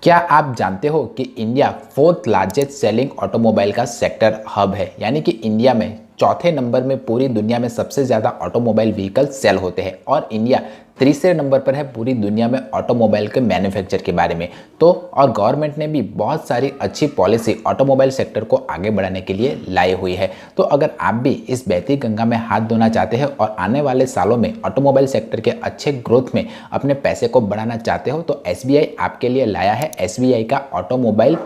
क्या आप जानते हो कि India fourth largest selling automobile का सेक्टर हब है, यानी कि इंडिया में चौथे नंबर में पूरी दुनिया में सबसे ज़्यादा ऑटोमोबाइल व्हीकल सेल होते हैं और इंडिया तीसरे नंबर पर है पूरी दुनिया में ऑटोमोबाइल के मैन्युफैक्चर के बारे में। तो और गवर्नमेंट ने भी बहुत सारी अच्छी पॉलिसी ऑटोमोबाइल सेक्टर को आगे बढ़ाने के लिए लाई हुई है। तो अगर आप भी इस बहती गंगा में हाथ धोना चाहते हैं और आने वाले सालों में ऑटोमोबाइल सेक्टर के अच्छे ग्रोथ में अपने पैसे को बढ़ाना चाहते हो तो एसबीआई आपके लिए लाया है एसबीआई का ऑटोमोबाइल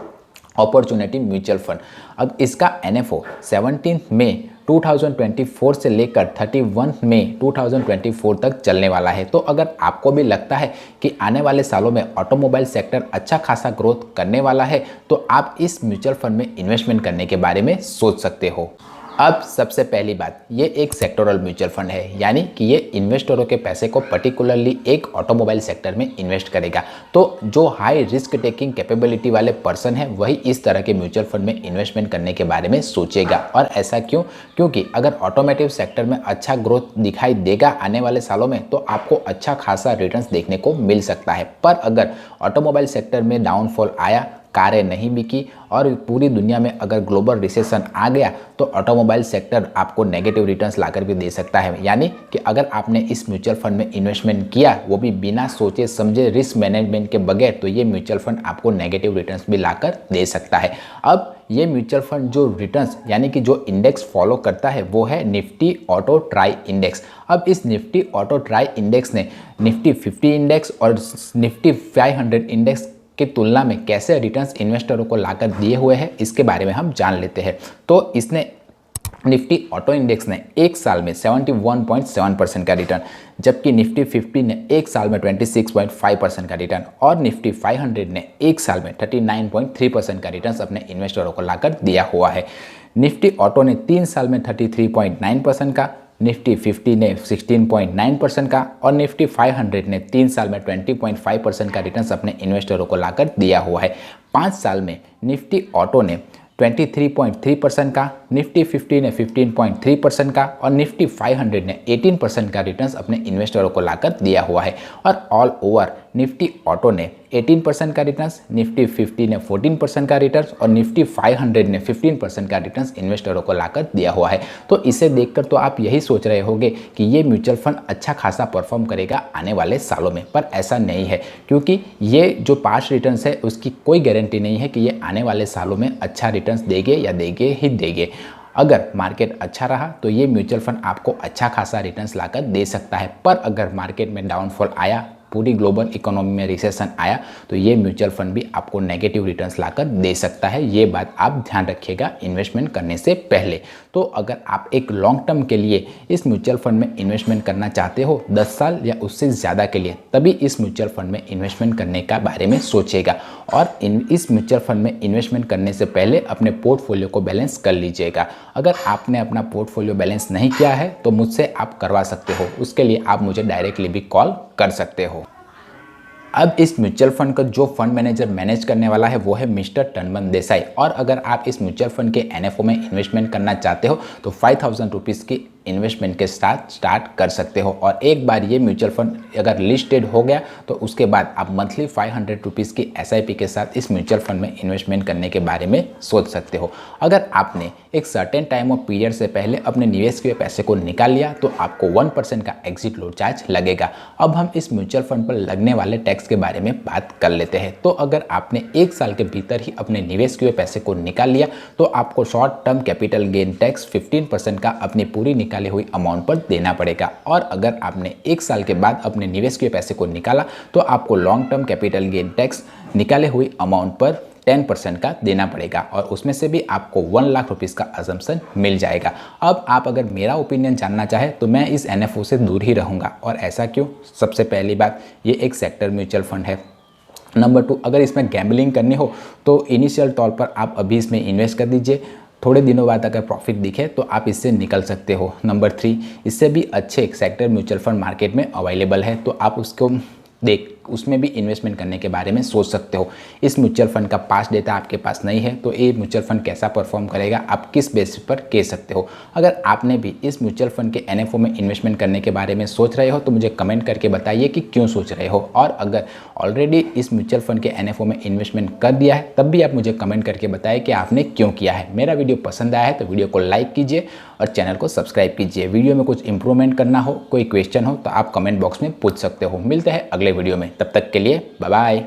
अपॉर्चुनिटी म्यूचुअल फंड। अब इसका एनएफओ 17 मई 2024 से लेकर 31 मई 2024 तक चलने वाला है। तो अगर आपको भी लगता है कि आने वाले सालों में ऑटोमोबाइल सेक्टर अच्छा खासा ग्रोथ करने वाला है तो आप इस म्यूचुअल फंड में इन्वेस्टमेंट करने के बारे में सोच सकते हो। अब सबसे पहली बात, ये एक सेक्टोरल म्यूचुअल फंड है, यानी कि ये इन्वेस्टरों के पैसे को पर्टिकुलरली एक ऑटोमोबाइल सेक्टर में इन्वेस्ट करेगा। तो जो हाई रिस्क टेकिंग कैपेबिलिटी वाले पर्सन है वही इस तरह के म्यूचुअल फंड में इन्वेस्टमेंट करने के बारे में सोचेगा। और ऐसा क्यों? क्योंकि अगर ऑटोमोटिव सेक्टर में अच्छा ग्रोथ दिखाई देगा आने वाले सालों में तो आपको अच्छा खासा रिटर्न्स देखने को मिल सकता है। पर अगर ऑटोमोबाइल सेक्टर में डाउनफॉल आया, कारें नहीं बिकी और पूरी दुनिया में अगर ग्लोबल रिसेशन आ गया तो ऑटोमोबाइल सेक्टर आपको नेगेटिव रिटर्न्स लाकर भी दे सकता है। यानी कि अगर आपने इस म्यूचुअल फंड में इन्वेस्टमेंट किया वो भी बिना सोचे समझे रिस्क मैनेजमेंट के बगैर तो ये म्यूचुअल फंड आपको नेगेटिव रिटर्न्स भी लाकर दे सकता है। अब ये म्यूचुअल फंड जो रिटर्न्स यानी कि जो इंडेक्स फॉलो करता है वो है निफ्टी ऑटो ट्राई इंडेक्स। अब इस निफ्टी ऑटो ट्राई इंडेक्स ने निफ्टी 50 इंडेक्स और निफ्टी 500 इंडेक्स की तुलना में कैसे रिटर्न्स इन्वेस्टरों को लाकर दिए हुए हैं इसके बारे में हम जान लेते हैं। तो इसने निफ्टी ऑटो इंडेक्स ने एक साल में 71.7% का रिटर्न, जबकि निफ्टी 50 ने एक साल में 26.5% का रिटर्न और निफ्टी 500 ने एक साल में 39.3% का रिटर्न अपने इन्वेस्टरों को लाकर दिया हुआ है। निफ्टी ऑटो ने 3 साल में 33.9% का, निफ्टी 50 ने 16.9% का और निफ्टी 500 ने 3 साल में 20.5% का रिटर्न्स अपने इन्वेस्टरों को लाकर दिया हुआ है। 5 साल में निफ्टी ऑटो ने 23.3% का, निफ्टी 50 ने 15.3% का और निफ्टी 500 ने 18% का रिटर्न्स अपने इन्वेस्टरों को लाकर दिया हुआ है। और ऑल ओवर निफ्टी ऑटो ने 18% का रिटर्न्स, निफ्टी 50 ने 14% का रिटर्न्स और निफ्टी 500 ने 15% का रिटर्न्स इन्वेस्टरों को लाकर दिया हुआ है। तो इसे देखकर तो आप यही सोच रहे होंगे कि ये म्यूचुअल फंड अच्छा खासा परफॉर्म करेगा आने वाले सालों में, पर ऐसा नहीं है क्योंकि ये जो पास्ट रिटर्न्स है उसकी कोई गारंटी नहीं है कि ये आने वाले सालों में अच्छा रिटर्न्स देंगे या देंगे ही देंगे। अगर मार्केट अच्छा रहा तो ये म्यूचुअल फंड आपको अच्छा खासा रिटर्न्स लाकर दे सकता है, पर अगर मार्केट में डाउनफॉल आया, पूरी ग्लोबल इकोनॉमी में रिसेशन आया तो ये म्यूचुअल फंड भी आपको नेगेटिव रिटर्न्स लाकर दे सकता है। ये बात आप ध्यान रखिएगा इन्वेस्टमेंट करने से पहले। तो अगर आप एक लॉन्ग टर्म के लिए इस म्यूचुअल फंड में इन्वेस्टमेंट करना चाहते हो 10 साल या उससे ज़्यादा के लिए, तभी इस म्यूचुअल फंड में इन्वेस्टमेंट करने का बारे में सोचिएगा। और इस म्यूचुअल फंड में इन्वेस्टमेंट करने से पहले अपने पोर्टफोलियो को बैलेंस कर लीजिएगा। अगर आपने अपना पोर्टफोलियो बैलेंस नहीं किया है तो मुझसे आप करवा सकते हो, उसके लिए आप मुझे डायरेक्टली भी कॉल कर सकते हो। अब इस म्यूचुअल फंड का जो फंड मैनेजर मैनेज करने वाला है वो है मिस्टर टनमन देसाई। और अगर आप इस म्यूचुअल फंड के एनएफओ में इन्वेस्टमेंट करना चाहते हो तो 5000 रुपीज़ की इन्वेस्टमेंट के साथ स्टार्ट कर सकते हो। और एक बार ये म्यूचुअल फंड अगर लिस्टेड हो गया तो उसके बाद आप मंथली 500 रुपीज़ की एसआईपी के साथ इस म्यूचुअल फंड में इन्वेस्टमेंट करने के बारे में सोच सकते हो। अगर आपने एक सर्टेन टाइम ऑफ पीरियड से पहले अपने निवेश के पैसे को निकाल लिया तो आपको 1% का एग्जिट लोड चार्ज लगेगा। अब हम इस म्यूचुअल फंड पर लगने वाले टैक्स के बारे में बात कर लेते हैं। तो अगर आपने एक साल के भीतर ही अपने निवेश के पैसे को निकाल लिया तो आपको short term capital gain tax 15% का अपनी पूरी निकाली हुई अमाउंट पर देना पड़ेगा। और अगर आपने एक साल के बाद अपने निवेश के पैसे को निकाला तो आपको long term capital gain tax निकाले हुई अमाउंट पर 10% का देना पड़ेगा और उसमें से भी आपको 1 लाख रुपीज़ का अजम्पशन मिल जाएगा। अब आप अगर मेरा ओपिनियन जानना चाहे तो मैं इस एनएफओ से दूर ही रहूँगा। और ऐसा क्यों? सबसे पहली बात, ये एक सेक्टर म्यूचुअल फंड है। नंबर 2, अगर इसमें गैम्बलिंग करनी हो तो इनिशियल तौर पर आप अभी इसमें इन्वेस्ट कर दीजिए, थोड़े दिनों बाद अगर प्रॉफिट दिखे तो आप इससे निकल सकते हो। नंबर 3, इससे भी अच्छे सेक्टर म्यूचुअल फंड मार्केट में अवेलेबल है तो आप उसको उसमें भी इन्वेस्टमेंट करने के बारे में सोच सकते हो। इस म्यूचुअल फंड का पास्ट डेटा आपके पास नहीं है तो ये म्यूचुअल फंड कैसा परफॉर्म करेगा आप किस बेसिस पर कह सकते हो। अगर आपने भी इस म्यूचुअल फंड के एनएफओ में इन्वेस्टमेंट करने के बारे में सोच रहे हो तो मुझे कमेंट करके बताइए कि क्यों सोच रहे हो, और अगर ऑलरेडी इस म्यूचुअल फंड के एनएफओ में इन्वेस्टमेंट कर दिया है तब भी आप मुझे कमेंट करके बताइए कि आपने क्यों किया है। मेरा वीडियो पसंद आया है तो वीडियो को लाइक कीजिए और चैनल को सब्सक्राइब कीजिए। वीडियो में कुछ इंप्रूवमेंट करना हो, कोई क्वेश्चन हो तो आप कमेंट बॉक्स में पूछ सकते हो। मिलते हैं अगले वीडियो में, तब तक के लिए बाय बाय।